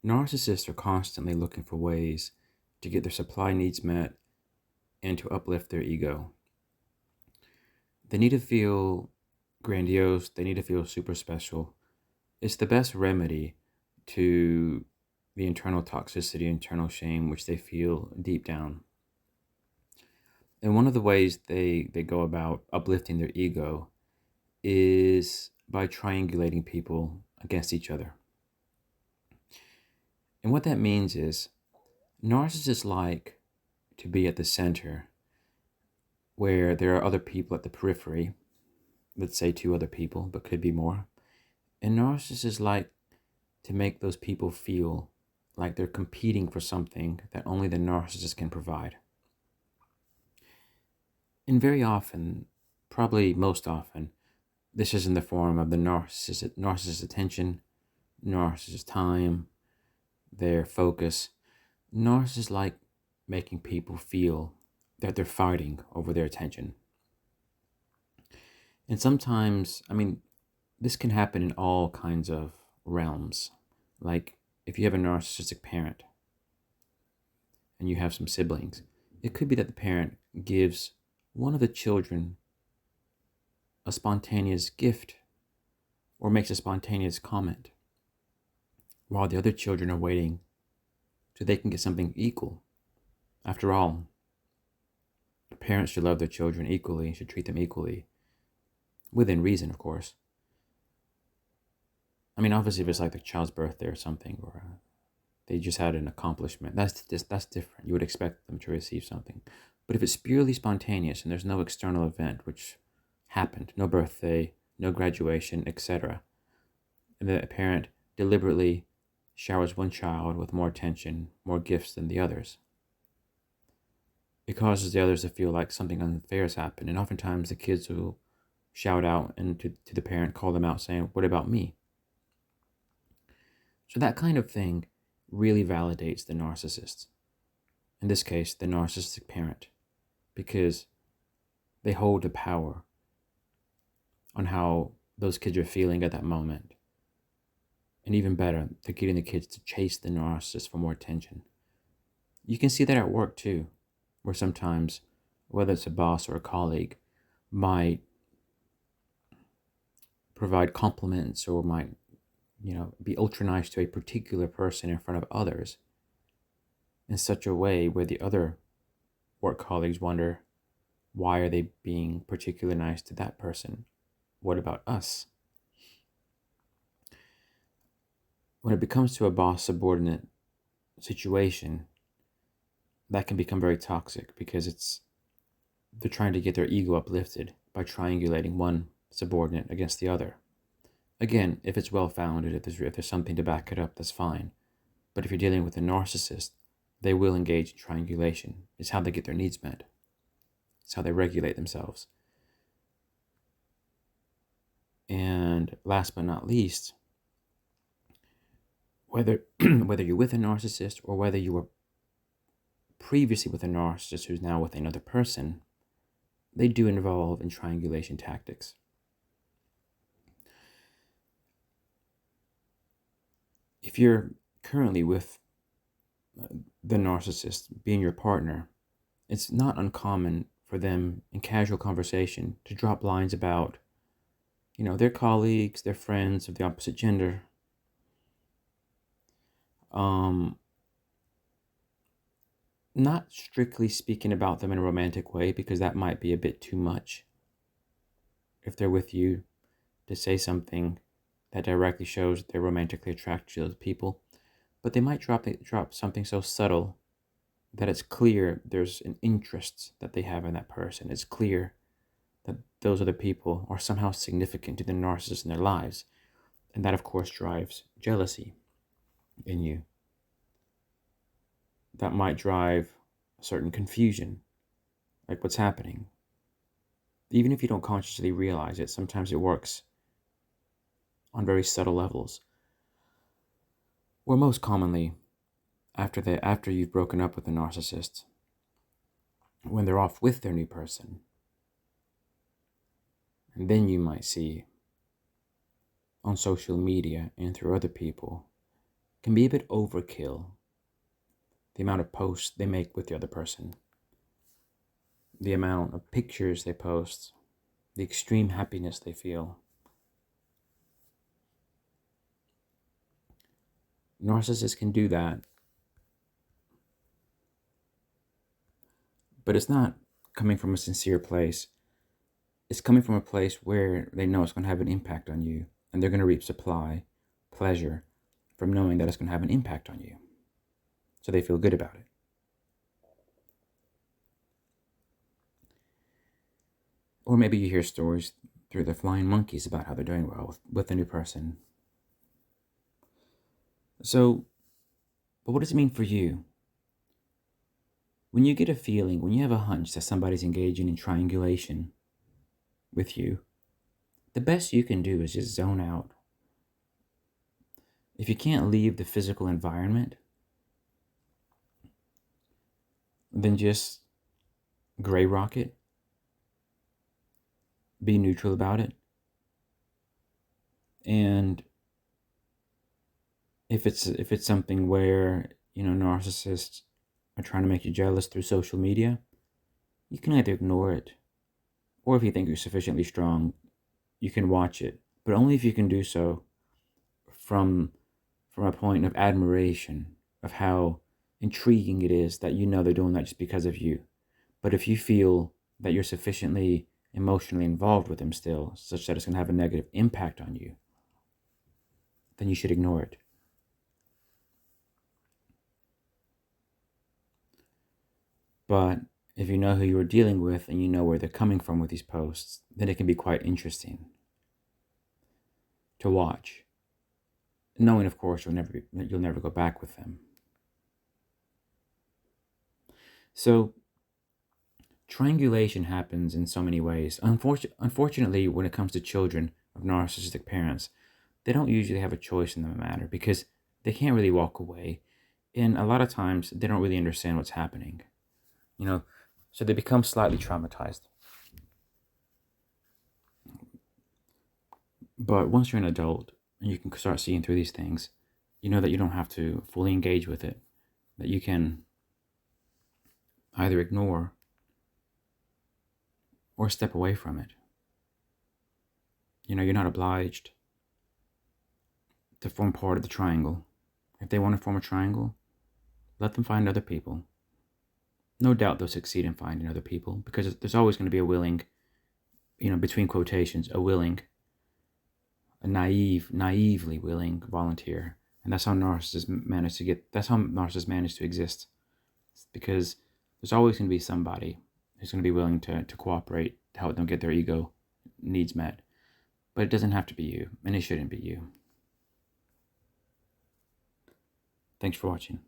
Narcissists are constantly looking for ways to get their supply needs met and to uplift their ego. They need to feel grandiose, they need to feel super special. It's the best remedy to the internal toxicity, internal shame, which they feel deep down. And one of the ways they go about uplifting their ego is by triangulating people against each other. And what that means is narcissists like to be at the center where there are other people at the periphery, let's say two other people, but could be more. And narcissists like to make those people feel like they're competing for something that only the narcissist can provide. And very often, probably most often, this is in the form of the narcissist attention, narcissist time, their focus. Narcissists like making people feel that they're fighting over their attention. And sometimes, this can happen in all kinds of realms. Like if you have a narcissistic parent and you have some siblings, it could be that the parent gives one of the children a spontaneous gift or makes a spontaneous comment while the other children are waiting so they can get something equal. After all, parents should love their children equally and should treat them equally, within reason, of course. Obviously, if it's like the child's birthday or something, or they just had an accomplishment, that's different. You would expect them to receive something. But if it's purely spontaneous and there's no external event which happened, no birthday, no graduation, etc., and the parent deliberately showers one child with more attention, more gifts than the others, it causes the others to feel like something unfair has happened. And oftentimes the kids will shout out and to the parent, call them out saying, "What about me?" So that kind of thing really validates the narcissist. In this case, the narcissistic parent, because they hold the power on how those kids are feeling at that moment. And even better, they're getting the kids to chase the narcissist for more attention. You can see that at work too, where sometimes, whether it's a boss or a colleague, might provide compliments or might, be ultra nice to a particular person in front of others in such a way where the other work colleagues wonder, why are they being particularly nice to that person? What about us? When it becomes to a boss-subordinate situation, that can become very toxic because they're trying to get their ego uplifted by triangulating one subordinate against the other. Again, if it's well-founded, if there's something to back it up, that's fine. But if you're dealing with a narcissist, they will engage in triangulation. It's how they get their needs met. It's how they regulate themselves. And last but not least, whether you're with a narcissist or whether you were previously with a narcissist who's now with another person, they do involve in triangulation tactics. If you're currently with the narcissist being your partner, it's not uncommon for them in casual conversation to drop lines about, their colleagues, their friends of the opposite gender. Not strictly speaking about them in a romantic way, because that might be a bit too much if they're with you to say something that directly shows they're romantically attracted to those people. But they might drop something so subtle that it's clear there's an interest that they have in that person. It's clear that those other people are somehow significant to the narcissist in their lives. And that, of course, drives jealousy in you. That might drive a certain confusion, like what's happening. Even if you don't consciously realize it, sometimes it works on very subtle levels. Or most commonly, after you've broken up with a narcissist, when they're off with their new person, and then you might see on social media and through other people can be a bit overkill. The amount of posts they make with the other person, the amount of pictures they post, the extreme happiness they feel. Narcissists can do that, but it's not coming from a sincere place. It's coming from a place where they know it's going to have an impact on you, and they're going to reap pleasure from knowing that it's going to have an impact on you. So they feel good about it. Or maybe you hear stories through the flying monkeys about how they're doing well with a new person. So, but what does it mean for you? When you get a feeling, when you have a hunch that somebody's engaging in triangulation with you, the best you can do is just zone out. If you can't leave the physical environment, then just gray rock it. Be neutral about it. And if it's something where, narcissists are trying to make you jealous through social media, you can either ignore it, or if you think you're sufficiently strong, you can watch it, but only if you can do so from a point of admiration of how intriguing it is that they're doing that just because of you. But if you feel that you're sufficiently emotionally involved with them still, such that it's going to have a negative impact on you, then you should ignore it. But if you know who you're dealing with and you know where they're coming from with these posts, then it can be quite interesting to watch, knowing, of course, you'll never go back with them. So triangulation happens in so many ways. Unfortunately, when it comes to children of narcissistic parents, they don't usually have a choice in the matter because they can't really walk away. And a lot of times they don't really understand what's happening. So they become slightly traumatized. But once you're an adult and you can start seeing through these things, you know that you don't have to fully engage with it, that you can either ignore or step away from it. You're not obliged to form part of the triangle. If they want to form a triangle, let them find other people. No doubt they'll succeed in finding other people because there's always going to be a willing, between quotations, a naively willing volunteer. And that's how narcissists manage to exist. It's because there's always going to be somebody who's going to be willing to cooperate to help them get their ego needs met. But it doesn't have to be you, and it shouldn't be you. Thanks for watching.